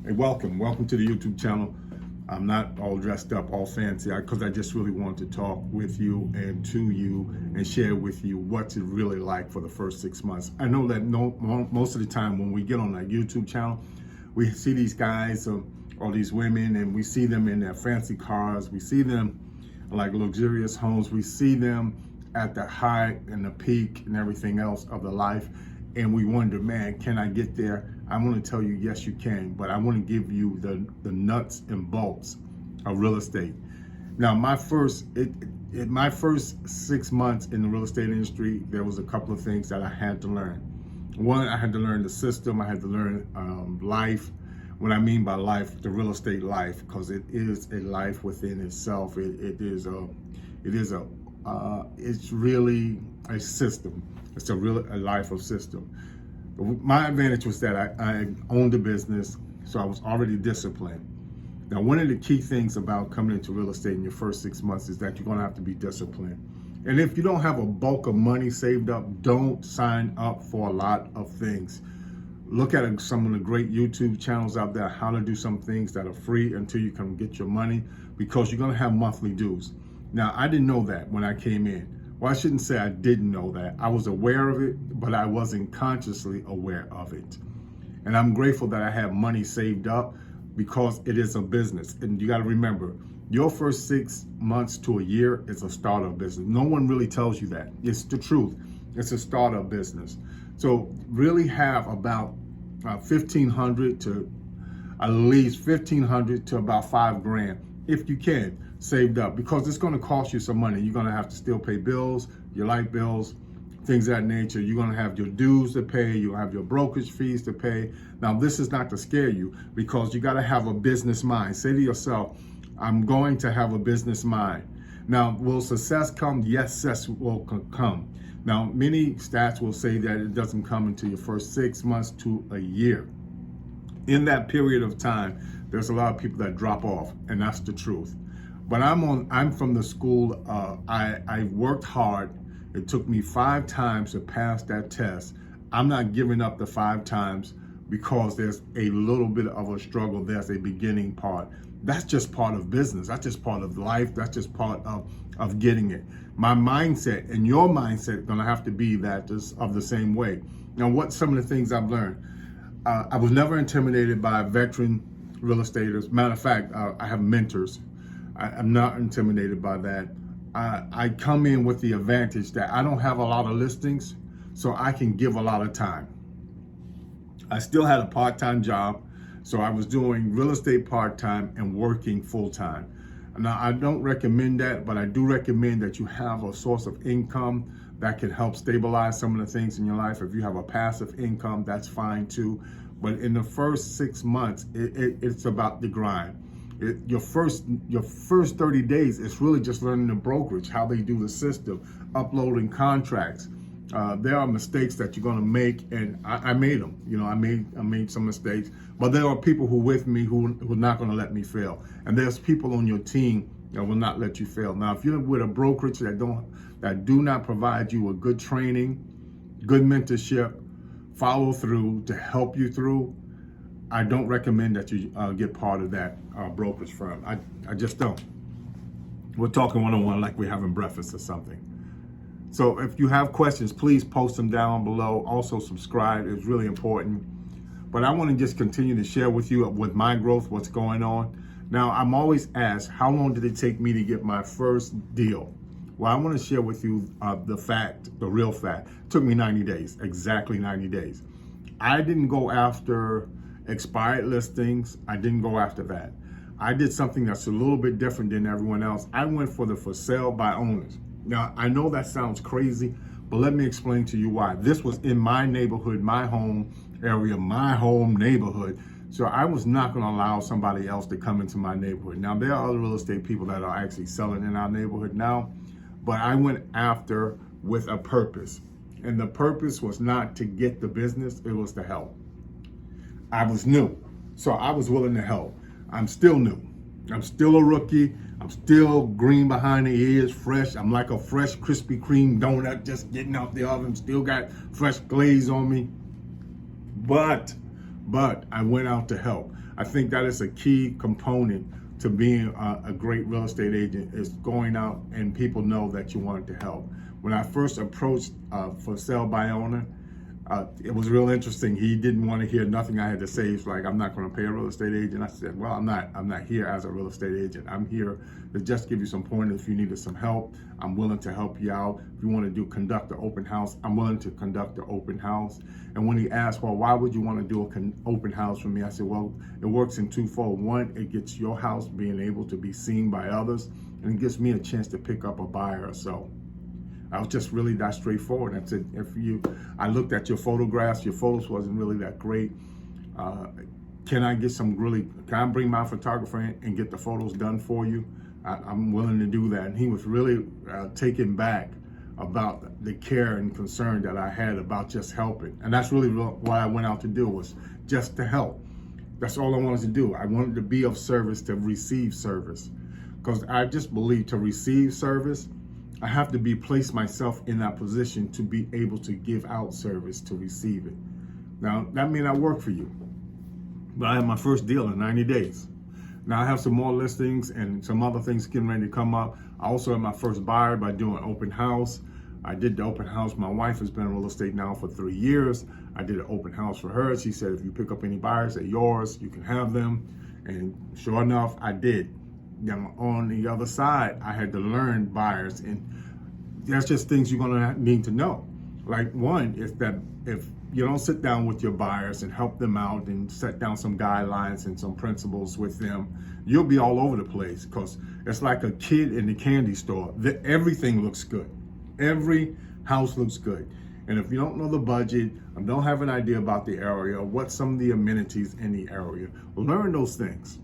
Hey, welcome to the YouTube channel. I'm not all dressed up, all fancy, because I just really want to talk with you and to you and share with you what's it really like for the first 6 months. I know that most of the time when we get on that YouTube channel, we see these guys or these women, and we see them in their fancy cars. We see them like luxurious homes. We see them at the height and the peak and everything else of the life. And we wonder, man, can I get there? I want to tell you, yes, you can, but I want to give you the nuts and bolts of real estate. Now, my first 6 months in the real estate industry, there was a couple of things that I had to learn. One, I had to learn the system. I had to learn life. What I mean by life, the real estate life, because it is a life within itself. It's really a system. It's a life of system. My advantage was that I owned a business, so I was already disciplined. Now, one of the key things about coming into real estate in your first 6 months is that you're going to have to be disciplined. And if you don't have a bulk of money saved up, don't sign up for a lot of things. Look at some of the great YouTube channels out there, how to do some things that are free until you can get your money, because you're going to have monthly dues. Now, I didn't know that when I came in. Well, I shouldn't say I didn't know that. I was aware of it, but I wasn't consciously aware of it. And I'm grateful that I have money saved up, because it is a business. And you got to remember, your first 6 months to a year is a startup business. No one really tells you that. It's the truth. It's a startup business. So really have about $1,500 to at least $1,500 to about $5,000, if you can, saved up, because it's going to cost you some money. You're going to have to still pay bills, your light bills, things of that nature. You're going to have your dues to pay. You'll have your brokerage fees to pay. Now, this is not to scare you, because you got to have a business mind. Say to yourself, I'm going to have a business mind. Now, will success come? Yes, success will come. Now, many stats will say that it doesn't come until your first 6 months to a year. In that period of time, there's a lot of people that drop off, and that's the truth. But I'm from the school. I worked hard. It took me 5 times to pass that test. I'm not giving up the 5 times because there's a little bit of a struggle. There's a beginning part. That's just part of business. That's just part of life. That's just part of getting it. My mindset and your mindset are going to have to be that just of the same way. Now, what some of the things I've learned? I was never intimidated by veteran real estaters. Matter of fact, I have mentors. I'm not intimidated by that. I come in with the advantage that I don't have a lot of listings, so I can give a lot of time. I still had a part-time job, so I was doing real estate part-time and working full-time. Now, I don't recommend that, but I do recommend that you have a source of income that can help stabilize some of the things in your life. If you have a passive income, that's fine too. But in the first 6 months, it's about the grind. Your first 30 days, it's really just learning the brokerage, how they do the system, uploading contracts. There are mistakes that you're going to make, and I made them. You know, I made some mistakes, but there are people who with me who are not going to let me fail, and there's people on your team that will not let you fail. Now, if you're with a brokerage that do not provide you with good training, good mentorship, follow through to help you through, I don't recommend that you get part of that brokerage firm. I just don't. We're talking one-on-one like we're having breakfast or something. So if you have questions, please post them down below. Also subscribe, it's really important. But I want to just continue to share with you with my growth, what's going on. Now, I'm always asked, how long did it take me to get my first deal? Well, I want to share with you the real fact. It took me 90 days, exactly 90 days. I didn't go after expired listings. I didn't go after that. I did something that's a little bit different than everyone else. I went for the for sale by owners. Now, I know that sounds crazy, but let me explain to you why. This was in my neighborhood, my home area, my home neighborhood. So I was not going to allow somebody else to come into my neighborhood. Now, there are other real estate people that are actually selling in our neighborhood now, but I went after with a purpose. And the purpose was not to get the business, it was to help. I was new, so I was willing to help. I'm still new. I'm still a rookie. I'm still green behind the ears, fresh. I'm like a fresh Krispy Kreme donut just getting out the oven. Still got fresh glaze on me. But but I went out to help. I think that is a key component to being a great real estate agent, is going out and people know that you wanted to help. When I first approached for sale by owner, it was real interesting. He didn't want to hear nothing I had to say. He's like, I'm not going to pay a real estate agent. I said, well, I'm not here as a real estate agent. I'm here to just give you some pointers. If you needed some help, I'm willing to help you out. If you want to conduct an open house, I'm willing to conduct an open house. And when he asked, well, why would you want to do an open house for me? I said, well, it works in twofold. One, it gets your house being able to be seen by others, and it gives me a chance to pick up a buyer or so. I was just really that straightforward. I said, I looked at your photographs, your photos wasn't really that great. Can I bring my photographer in and get the photos done for you? I'm willing to do that. And he was really taken back about the care and concern that I had about just helping. And that's really what I went out to do, was just to help. That's all I wanted to do. I wanted to be of service, to receive service. Because I just believe to receive service, I have to place myself in that position to be able to give out service to receive it. Now, that may not work for you, but I had my first deal in 90 days. Now I have some more listings and some other things getting ready to come up. I also had my first buyer by doing open house. I did the open house. My wife has been in real estate now for 3 years. I did an open house for her. She said, if you pick up any buyers, they're yours, you can have them. And sure enough, I did. Now, on the other side, I had to learn buyers, and there's just things you're gonna need to know. Like, one is that if you don't sit down with your buyers and help them out and set down some guidelines and some principles with them, you'll be all over the place, because it's like a kid in the candy store. Everything looks good. Every house looks good. And if you don't know the budget and don't have an idea about the area, what some of the amenities in the area, learn those things.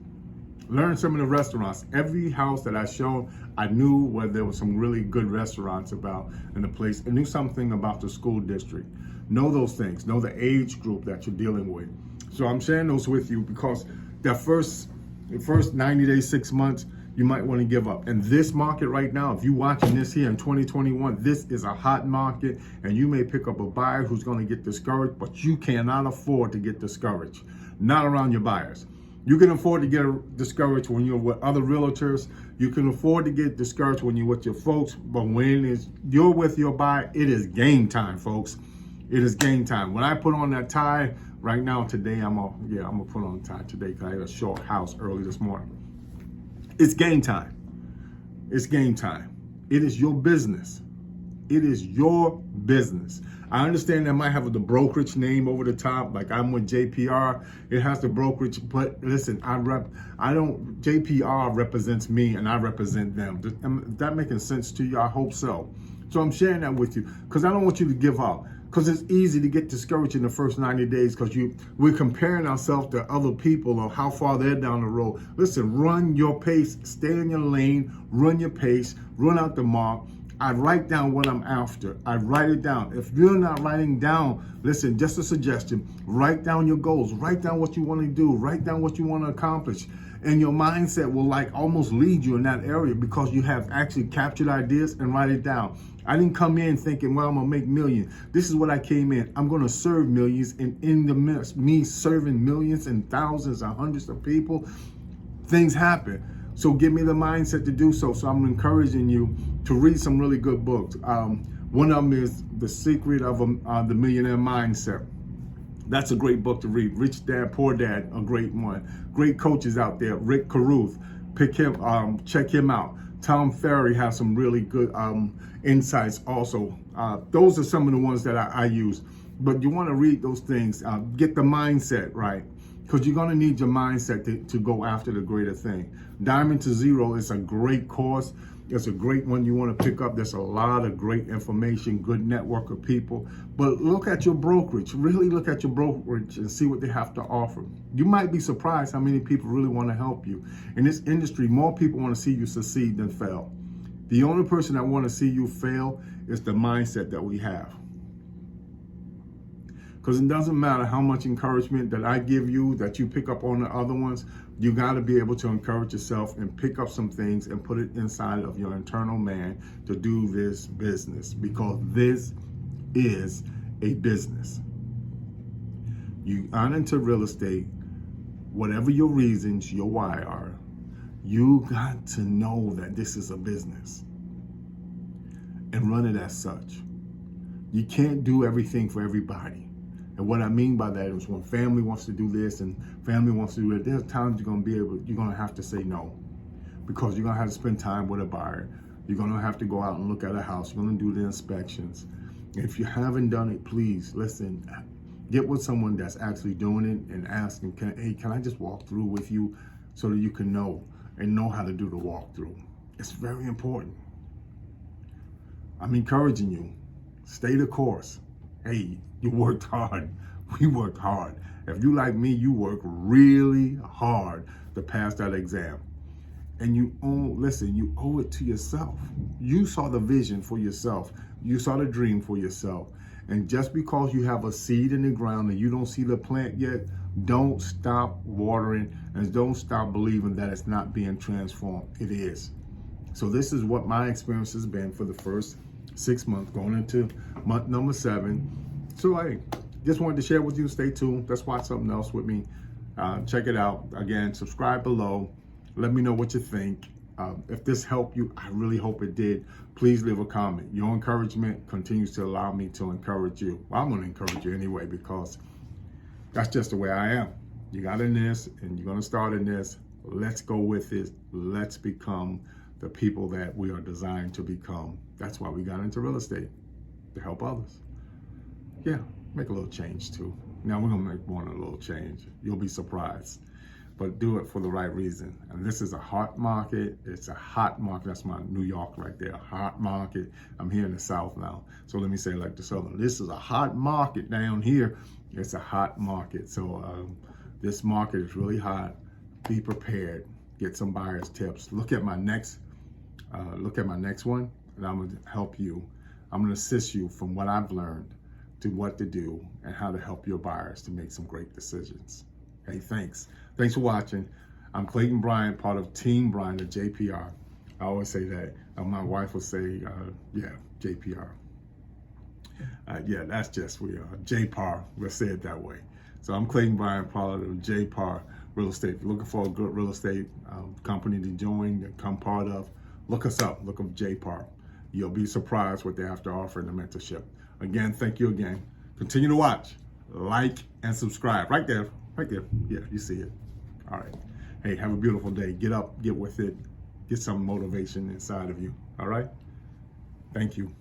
Learn some of the restaurants. Every house that I showed, I knew where there were some really good restaurants about in the place. I knew something about the school district. Know those things. Know the age group that you're dealing with. So I'm sharing those with you because the first 90 days, 6 months, you might want to give up. And this market right now, if you're watching this here in 2021, this is a hot market, and you may pick up a buyer who's going to get discouraged, but you cannot afford to get discouraged. Not around your buyers. You can afford to get discouraged when you're with other realtors. You can afford to get discouraged when you're with your folks. But when you're with your buyer, it is game time, folks. It is game time. When I put on that tie right now today, I'm gonna put on a tie today because I had a short house early this morning. It's game time. It's game time. It is your business. It is your business. I understand that might have the brokerage name over the top, like I'm with JPR. It has the brokerage, but listen, JPR represents me and I represent them. Is that making sense to you? I hope so. So I'm sharing that with you because I don't want you to give up. Because it's easy to get discouraged in the first 90 days because we're comparing ourselves to other people or how far they're down the road. Listen, run your pace, stay in your lane, run your pace, run out the mark. I write down what I'm after. I write it down. If you're not writing down, listen, just a suggestion, write down your goals, write down what you want to do, write down what you want to accomplish. And your mindset will almost lead you in that area because you have actually captured ideas and write it down. I didn't come in thinking, well, I'm gonna make millions. This is what I came in. I'm gonna serve millions, and in the midst, me serving millions and thousands and hundreds of people, things happen. So give me the mindset to do so. So I'm encouraging you to read some really good books. One of them is The Secret of the Millionaire Mindset. That's a great book to read. Rich Dad, Poor Dad, a great one. Great coaches out there. Rick Carruth, pick him, check him out. Tom Ferry has some really good insights also. Those are some of the ones that I use. But you want to read those things. Get the mindset right. Because you're going to need your mindset to go after the greater thing. Diamond to Zero is a great course. It's a great one you want to pick up. There's a lot of great information, good network of people. But look at your brokerage. Really look at your brokerage and see what they have to offer. You might be surprised how many people really want to help you. In this industry, more people want to see you succeed than fail. The only person that want to see you fail is the mindset that we have. Because it doesn't matter how much encouragement that I give you, that you pick up on the other ones, you got to be able to encourage yourself and pick up some things and put it inside of your internal man to do this business, because this is a business. You are into real estate, whatever your reasons, your why are, you got to know that this is a business and run it as such. You can't do everything for everybody. And what I mean by that is when family wants to do this and family wants to do that, there's times you're going to have to say no, because you're going to have to spend time with a buyer. You're going to have to go out and look at a house. You're going to do the inspections. If you haven't done it, please listen, get with someone that's actually doing it and ask them, hey, can I just walk through with you so that you can know and know how to do the walkthrough? It's very important. I'm encouraging you. Stay the course. Hey, you worked hard. We worked hard. If you like me, you work really hard to pass that exam. And you owe it to yourself. You saw the vision for yourself. You saw the dream for yourself. And just because you have a seed in the ground and you don't see the plant yet, don't stop watering and don't stop believing that it's not being transformed. It is. So this is what my experience has been for the first 6 months, going into month number 7. So hey, just wanted to share with you. Stay tuned. Let's watch something else with me. Check it out. Again, subscribe below. Let me know what you think. If this helped you, I really hope it did. Please leave a comment. Your encouragement continues to allow me to encourage you. Well, I'm going to encourage you anyway, because that's just the way I am. You got in this and you're going to start in this. Let's go with it. Let's become the people that we are designed to become. That's why we got into real estate, to help others. Yeah, make a little change too. Now we're going to make more than a little change. You'll be surprised. But do it for the right reason. And this is a hot market. It's a hot market. That's my New York right there. Hot market. I'm here in the South now. So let me say it like the Southern. This is a hot market down here. It's a hot market. So this market is really hot. Be prepared. Get some buyer's tips. Look at my next one, and I'm going to help you. I'm going to assist you from what I've learned to what to do and how to help your buyers to make some great decisions. Hey, thanks. Thanks for watching. I'm Clayton Bryant, part of Team Bryant at JPR. I always say that. My wife will say, JPR. That's just JPAR. We'll say it that way. So I'm Clayton Bryant, part of JPAR Real Estate. If you're looking for a good real estate company to join, to become part of, look us up. Look up JPAR. You'll be surprised what they have to offer in the mentorship. Again, thank you again. Continue to watch, like, and subscribe. Right there. Right there. Yeah, you see it. All right. Hey, have a beautiful day. Get up, get with it. Get some motivation inside of you. All right? Thank you.